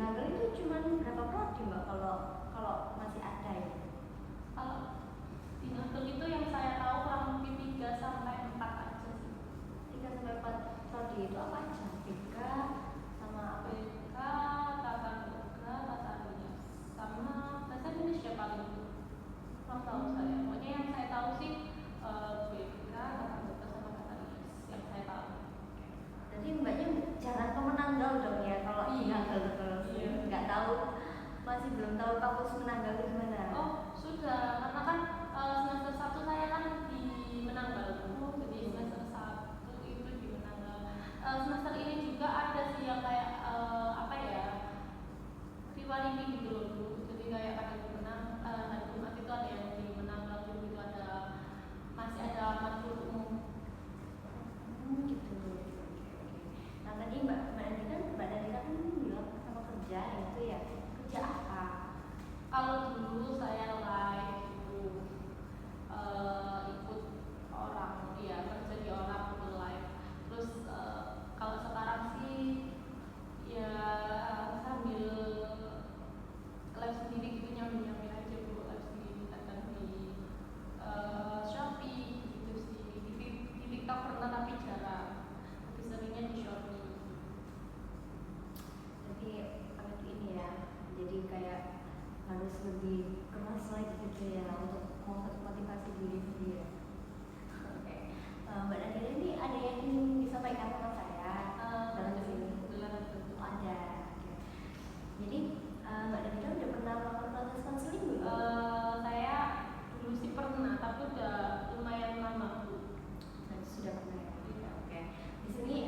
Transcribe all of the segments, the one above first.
Nagar itu cuma berapa prodi Mbak kalau masih ada ya? Di Nagar itu yang saya tahu kurang lebih 3 sampai 4 aja sih. 3 sampai 4 prodi itu apa aja? BK sama apa? BK, tata boga, tata rias, sama bahasa Indonesia paling itu. Kurang tahu saya. Pokoknya yang saya tahu sih BK, tata boga sama tata rias yang saya tahu. Jadi Mbaknya jarang ke Menanggal dong ya kalau di Nagar terus. Nggak tahu, masih belum tahu kampus Menanggal itu gimana? Oh sudah, karena kan semester 1 saya kan di Menanggal tuh, jadi semester 1 itu di Menanggal. Semester ini juga ada sih yang kayak apa ya, rivalry gitu loh dulu. Jadi kayak ada di hari Jumat itu ada yang di Menanggal dulu itu ada, masih ada matkul umum. Gitu. Nah tadi Mbak Nadira kan bilang sama kerja itu ya, kerja apa? Kalau dulu saya live itu ikut orang, ya kerja di orang itu live. Terus kalau sekarang sih ya sambil live sendiri gitu, nyambil aja dulu live sendiri, kadang di Shopee gitu sih, di TikTok pernah tapi jarang, lebih seringnya di Shopee. Jadi ini ya, jadi kayak harus lebih keras lagi gitu ya untuk motivasi diri sendiri. Oke. Mbak Nadira ini ada yang ingin disampaikan sama saya dalam sini? Ada. Okay. Jadi Mbak Nadira udah pernah melakukan proses konseling belum? Saya dulu sih pernah, tapi udah lumayan lama Bu. Sudah pernah ya? Iya. Oke. Di sini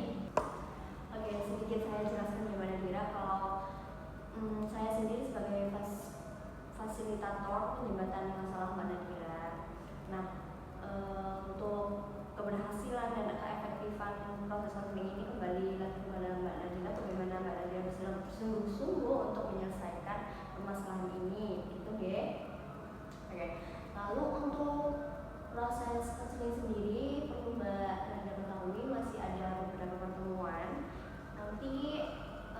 sedikit saya jelaskan ya Mbak Nadira kalau saya sendiri sebagai fasilitator penjembatan masalah Mbak Nadira. Nah, untuk keberhasilan dan keefektifan proses konseling ini kembali lagi kepada Mbak Nadira, bagaimana Mbak Nadira bisa bersungguh-sungguh untuk menyelesaikan permasalahan ini, gitu ya. Oke. Lalu untuk proses konseling sendiri perlu Mbak Nadira ketahui masih ada beberapa pertemuan. Nanti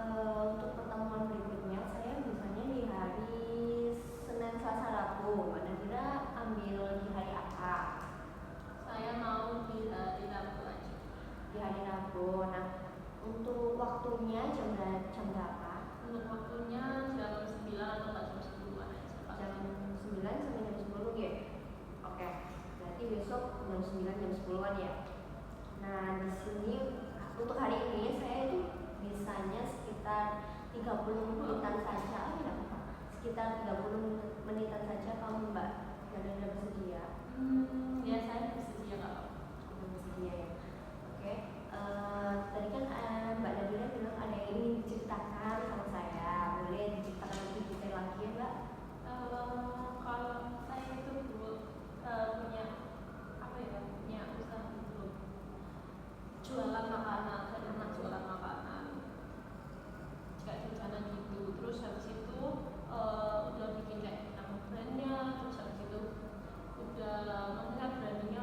untuk pertemuan berikutnya saya misalnya di hari Senin, Selasa, Rabu. Mbak Nadira ambil di hari apa? Saya mau di hari Rabu aja. Di hari Rabu. Nah, untuk waktunya jam berapa? Untuk waktunya jam 9 atau jam 10 aja. Jam 9 sampai jam 10 ya? Oke. Berarti besok jam 9 jam 10-an ya. Nah, di sini untuk hari ini saya itu bisanya sekitar 30 menitan saja, sekitar 30 menitan saja kalau Mbak Nadira bersedia. Ya saya bersedia kalau bersedia ya. Oke. Tadi kan Mbak Nadira bilang ada yang ingin diceritakan sama saya, boleh diceritakan lebih detail lagi ya Mbak? Kalau saya itu dulu punya usaha dulu, jualan makanan. Saya pernah jualan makanan, kayak jajanan gitu. Terus habis itu udah bikin kayak nama brandnya. Terus habis itu maksudnya brandingnya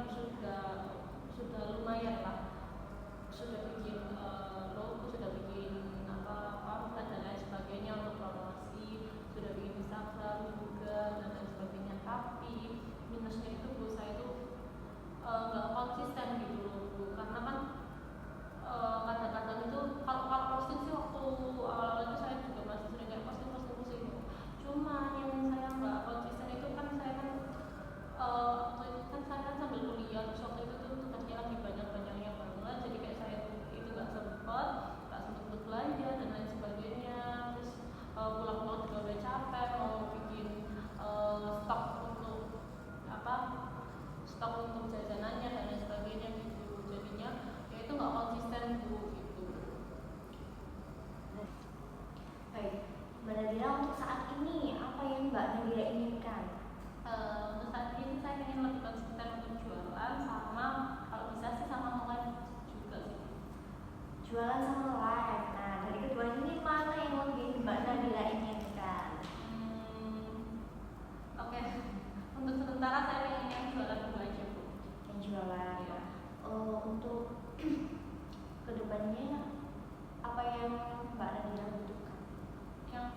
sudah lumayan lah. Sudah bikin logo, sudah bikin pamflet dan lain sebagainya untuk promosi, sudah bikin Instagram juga dan lain sebagainya. Tapi minusnya itu Bu, saya itu nggak konsisten gitu loh Bu, karena kan kadang-kadang itu kalau posting sih waktu awal-awal itu saya juga masih sering kayak posting. Cuma yang saya nggak konsisten itu kan saya kan waktu itu kan saya kan sambil kuliah, terus waktu itu tuh tugasnya lagi banyak-banyaknya banget, jadi kayak saya itu nggak sempet belanja dan lain sebagainya. Terus pulang-pulang juga udah capek, mau bikin stok untuk jajanannya dan lain sebagainya gitu. Jadinya ya itu nggak konsisten Bu gitu. Baik, Mbak Nadira untuk saat ini apa yang Mbak Nadira inginkan? Untuk saat ini saya ingin lebih konsisten untuk jualan, sama kalau bisa sih sama live juga sih. Jualan sama live. Nah, dari keduanya ini mana yang lebih Mbak Nadira inginkan? Oke. Untuk sementara saya ingin yang jualan dulu aja Bu. Yang jualan ya. Untuk kedepannya apa yang Mbak Nadira butuhkan? Yang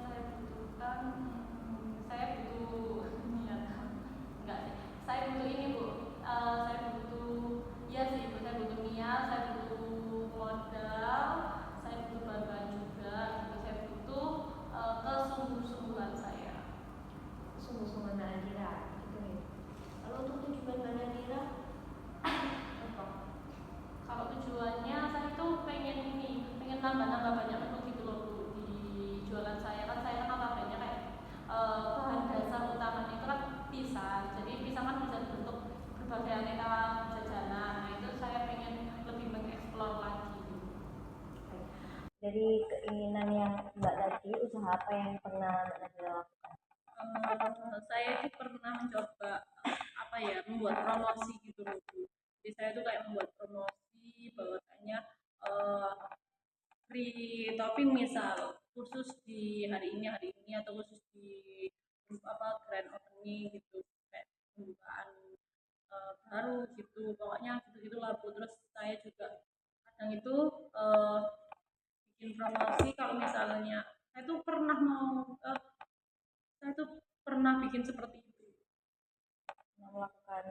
nambah-nambah banyak menu gitu loh Bu di jualan saya. Kan saya kan notabene kayak bahan dasar utamanya itu kan pisang. Jadi pisang kan bisa dibentuk berbagai aneka jajanan. Nah itu saya pengen lebih mengeksplor lagi. Dari keinginan yang Mbak tadi, usaha apa yang pernah Mbak Nadira lakukan? Saya itu pernah mencoba apa ya, membuat promosi gitu loh Bu. Jadi saya tuh kayak membuat promosi bahwasanya eh, free topping misal khusus di hari ini atau khusus di apa grand opening gitu, kayak pembukaan baru gitu, pokoknya gitu gitulah Bu. Terus saya juga kadang itu eh, bikin promosi kalau misalnya saya tuh pernah saya tuh pernah bikin seperti itu. Melakukan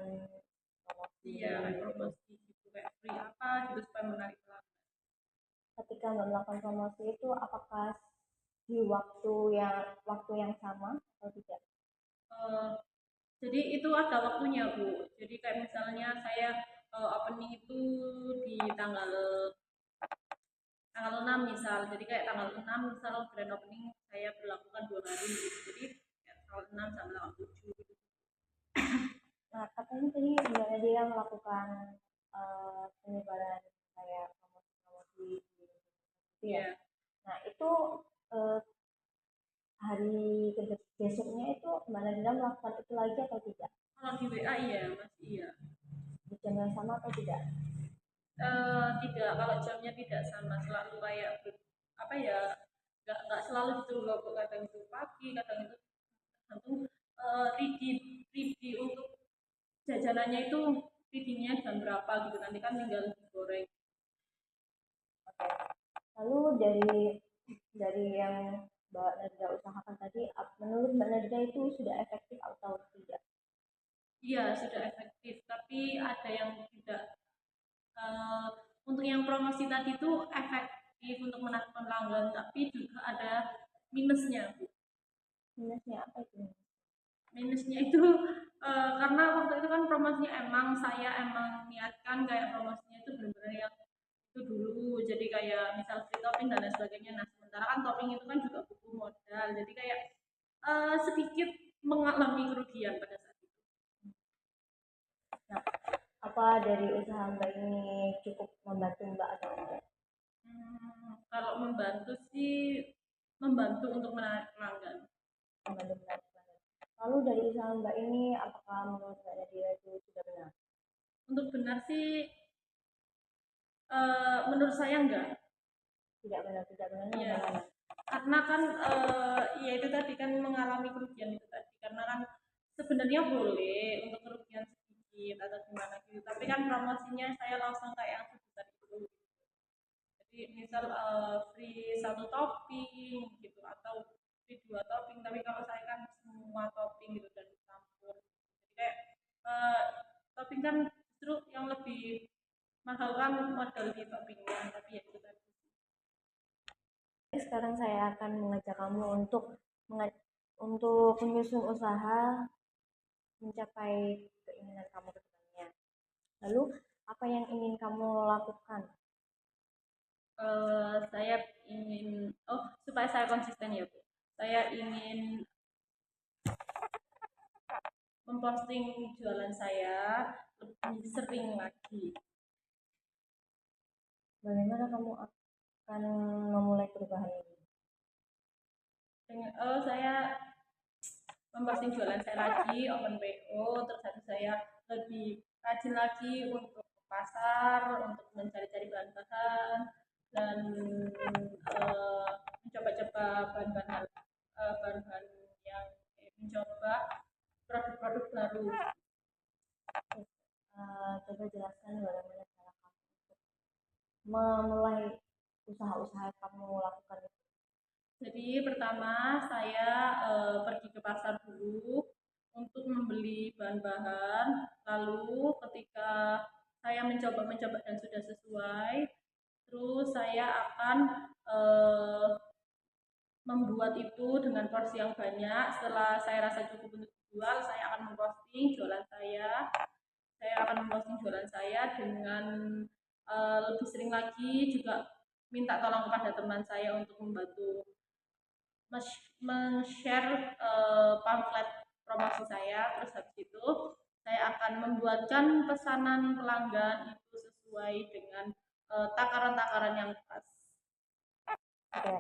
promosi Iya, kayak gitu. promosi gitu, kayak free apa gitu supaya menarik pelanggan. Ketika Mbak melakukan promosi itu, apakah di waktu yang sama atau tidak? Eh, jadi itu ada waktunya Bu. Jadi kayak misalnya saya opening itu di tanggal 6 misal. Jadi kayak tanggal 6 misal grand opening saya berlakukan 2 hari gitu. Jadi kayak tanggal 6 sampai tanggal 7 gitu. Nah, katanya tadi Mbak Nadira melakukan penyebaran kayak promosi-promosi gitu ya. Iya. Nah, itu eh, hari besoknya itu Mbak Nadira melakukan itu lagi atau tidak? Kalau di WA iya, masih iya. Di jam yang sama atau tidak? Tidak, kalau jamnya tidak sama, selalu kayak apa ya, nggak selalu gitu loh Bu. Kadang itu pagi, kadang itu tergantung ready ready untuk jajanannya itu ready-nya jam berapa gitu, nanti kan tinggal digoreng. Oke. Lalu dari yang Mbak Nadira usahakan tadi, menurut Mbak Nadira itu sudah efektif atau tidak? Iya sudah efektif, tapi ada yang tidak. eh, untuk yang promosi tadi itu efektif untuk menarik pelanggan, tapi juga ada minusnya Bu. Minusnya apa itu? Minusnya itu karena waktu itu kan promosinya saya emang niatkan kayak promosinya itu benar-benar yang itu dulu, jadi kayak misal free topping dan lain sebagainya. Nah sementara kan topping itu kan juga butuh modal, jadi kayak sedikit mengalami kerugian pada saat itu. Nah, apa dari usaha Mbak ini cukup membantu Mbak atau tidak? Kalau membantu sih membantu untuk menarik pelanggan. Membantu menarik pelanggan. Lalu dari usaha Mbak ini, apakah menurut Mbak Nadira itu sudah benar? Untuk benar sih menurut saya enggak. Tidak benar, tidak benarnya Iya, bagaimana? karena kan ya itu tadi kan mengalami kerugian itu tadi, karena kan sebenarnya boleh untuk kerugian sedikit atau gimana gitu, tapi kan promosinya saya langsung kayak yang sebesar itu. Jadi misal free satu topping gitu atau free 2 topping, tapi kalau saya kan semua topping gitu dan dicampur. Jadi kayak eh, topping kan justru yang lebih mahal kan modal di toppingnya, tapi ya itu tadi. Sekarang saya akan mengajak kamu untuk menyusun usaha mencapai keinginan kamu ke depannya. Lalu, apa yang ingin kamu lakukan? Saya ingin, supaya saya konsisten ya Bu. Saya ingin memposting jualan saya lebih sering lagi. Bagaimana kamu akan memulai perubahan ini? Saya memposting jualan saya lagi, open PO, terus habis saya lebih rajin lagi untuk ke pasar, untuk mencari-cari bahan-bahan, dan mencoba-coba bahan-bahan yang mencoba produk-produk baru. Coba jelaskan bagaimana cara kamu untuk memulai usaha-usaha yang kamu lakukan itu. Jadi pertama saya pergi ke pasar dulu untuk membeli bahan-bahan. Lalu ketika saya mencoba-mencoba dan sudah sesuai, terus saya akan eh, membuat itu dengan porsi yang banyak. Setelah saya rasa cukup untuk dijual, saya akan memposting jualan saya. Saya akan memposting jualan saya dengan lebih sering lagi juga minta tolong kepada teman saya untuk membantu men-share pamflet promosi saya. Terus habis itu saya akan membuatkan pesanan pelanggan itu sesuai dengan takaran-takaran yang pas. Oke.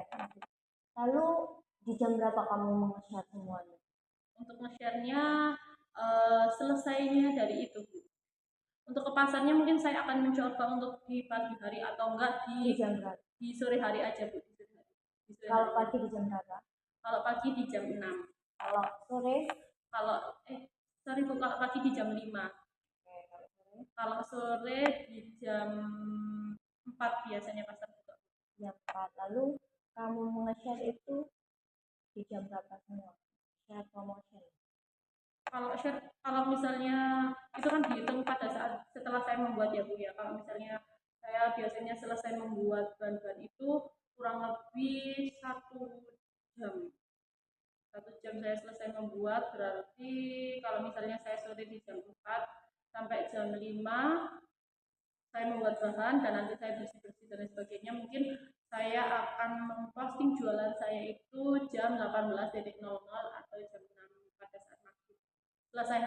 Lalu di jam berapa kamu nge-share semuanya? Untuk nge-share-nya selesainya dari itu, Bu. Untuk kepasannya mungkin saya akan mencoba untuk di pagi hari atau enggak Di jam berapa? di sore hari aja, Bu. Kalau pagi di jam berapa? Kalau pagi di jam 6. Kalau sore? Kalau sorry Bu, kalau pagi di jam 5. Oke, kalau sore? Kalau sore di jam 4 biasanya pasar buka. Jam 4. Lalu kamu nge-share itu di jam berapa semua? Share promotion. Kalau misalnya itu kan dihitung pada saat setelah saya membuat ya Bu ya. Kalau misalnya saya biasanya selesai membuat bahan-bahan itu kurang lebih 1 jam. 1 jam saya selesai membuat, berarti kalau misalnya saya sore di jam 4 sampai jam 5 saya membuat bahan dan nanti saya bersih-bersih dan sebagainya. Mungkin saya akan memposting jualan saya itu jam 18.00 atau jam 6 pada saat maghrib. Selesai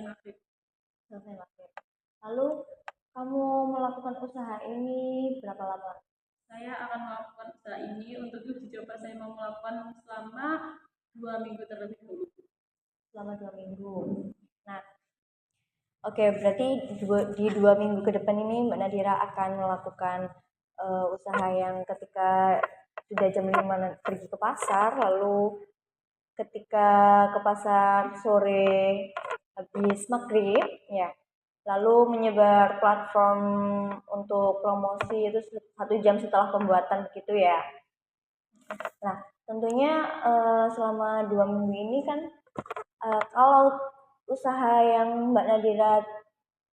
maghrib. Selesai maghrib. Lalu kamu melakukan usaha ini berapa lama? Saya akan melakukan usaha ini untuk uji coba, saya mau melakukan selama 2 minggu terlebih dahulu. Selama 2 minggu. Nah, oke, berarti di 2 minggu ke depan ini Mbak Nadira akan melakukan usaha yang ketika sudah jam 5 pergi ke pasar, lalu ketika ke pasar sore habis maghrib, ya, lalu menyebar platform untuk promosi itu 1 jam setelah pembuatan begitu ya. Nah, tentunya selama 2 minggu ini kan kalau usaha yang Mbak Nadira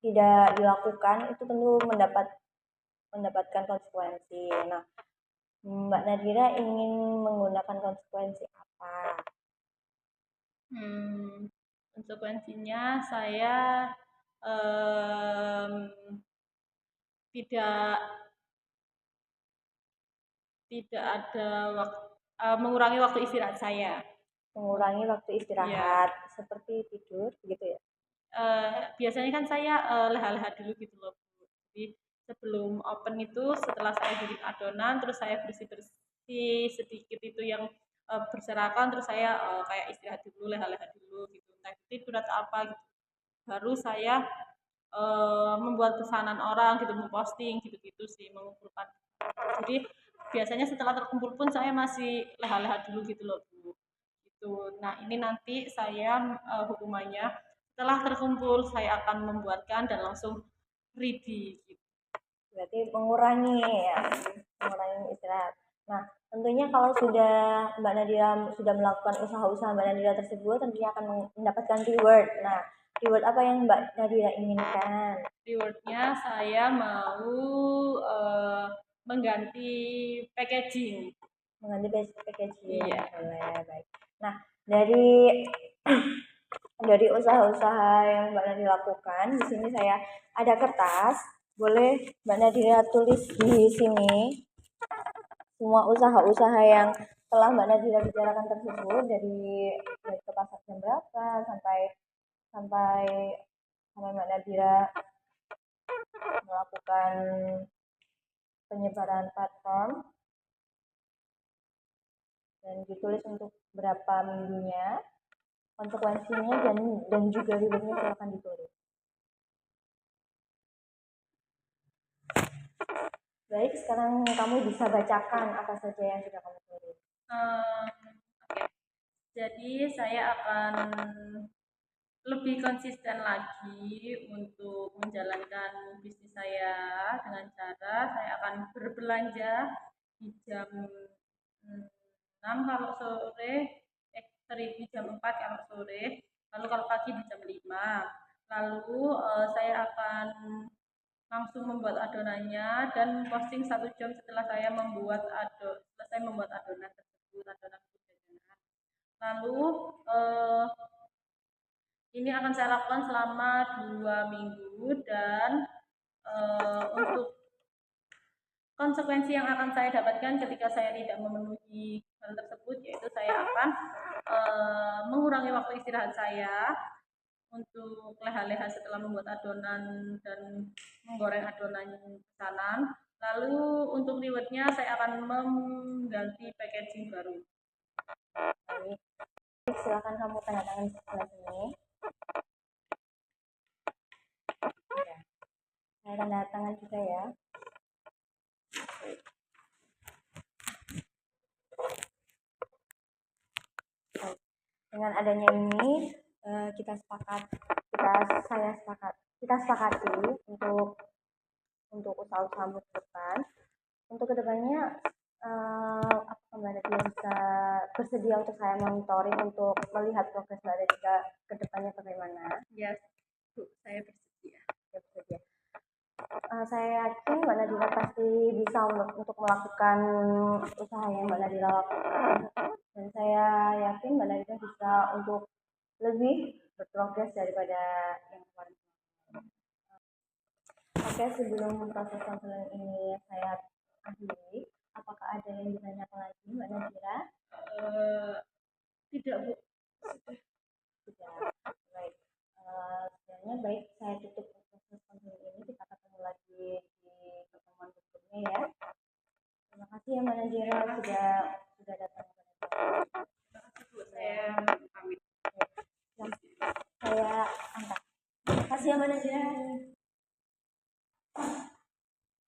tidak dilakukan itu tentu mendapatkan konsekuensi. Nah, Mbak Nadira ingin menggunakan konsekuensi apa? Konsekuensinya saya tidak ada mengurangi waktu istirahat saya. Mengurangi waktu istirahat seperti tidur begitu ya? Biasanya kan saya leha-leha dulu gitu loh. Jadi sebelum open itu setelah saya bikin adonan terus saya bersih-bersih sedikit itu yang berserakan, terus saya kayak istirahat dulu, leha-leha dulu gitu. Entah itu tidur atau apa gitu. Baru saya membuat pesanan orang gitu, memposting gitu-gitu sih, mengumpulkan. Jadi biasanya setelah terkumpul pun saya masih leha-leha dulu gitu loh Bu. Gitu. Nah ini nanti saya hukumannya setelah terkumpul saya akan membuatkan dan langsung ready gitu. Berarti mengurangi ya, mengurangi istirahat. Nah, tentunya kalau sudah Mbak Nadira sudah melakukan usaha-usaha Mbak Nadira tersebut, tentunya akan mendapatkan reward. Nah, reward apa yang Mbak Nadira inginkan? Rewardnya saya mau mengganti packaging. Mengganti packaging. Iya. Boleh, baik. Nah, dari dari usaha-usaha yang Mbak Nadira lakukan, di sini saya ada kertas. Boleh Mbak Nadira tulis di sini semua usaha-usaha yang telah Mbak Nadira bicarakan tersebut, dari ke pasar jam berapa sampai sampai sampai Mbak Nadira melakukan penyebaran platform, dan ditulis untuk berapa minggunya, konsekuensinya, dan juga rewardnya silakan ditulis. Baik, sekarang kamu bisa bacakan apa saja yang sudah kamu tulis. Oke. Jadi saya akan lebih konsisten lagi untuk menjalankan bisnis saya dengan cara saya akan berbelanja di jam 6 kalau sore, di jam 4 kalau sore, lalu kalau pagi di jam 5. Lalu saya akan langsung membuat adonannya dan posting 1 jam setelah saya selesai membuat adonan tersebut, adonan jajanan. Lalu ini akan saya lakukan selama 2 minggu dan untuk konsekuensi yang akan saya dapatkan ketika saya tidak memenuhi hal tersebut, yaitu saya akan mengurangi waktu istirahat saya untuk leha-leha setelah membuat adonan dan menggoreng adonan pesanan. Lalu untuk rewardnya saya akan mengganti packaging baru. Baik, silakan kamu tanda tangan di sebelah sini. Ya. Saya tanda tangan juga ya. Dengan adanya ini kita sepakati untuk usaha-usaha ke depan. Untuk kedepannya apakah Mbak Nadia bisa bersedia untuk saya monitoring untuk melihat progres Mbak Nadia ke depannya bagaimana? Ya, Bu, saya bersedia. Ya, bersedia. Saya yakin Mbak Nadira pasti bisa untuk melakukan usaha yang Mbak Nadira lakukan, dan saya yakin Mbak Nadira bisa untuk lebih berprogres daripada yang kemarin. Oke, sebelum proses konseling ini saya akhiri, apakah ada yang ditanyakan lagi Mbak Nadira? Tidak, Bu. Tidak. Baik. Sebenarnya baik, saya tutup proses konseling ini. Kita ketemu lagi di pertemuan berikutnya ya. Terima kasih ya Mbak Nadira sudah datang. Terima kasih, Bu. Saya pamit. Saya antar. Terima kasih ya Mbak Nadira.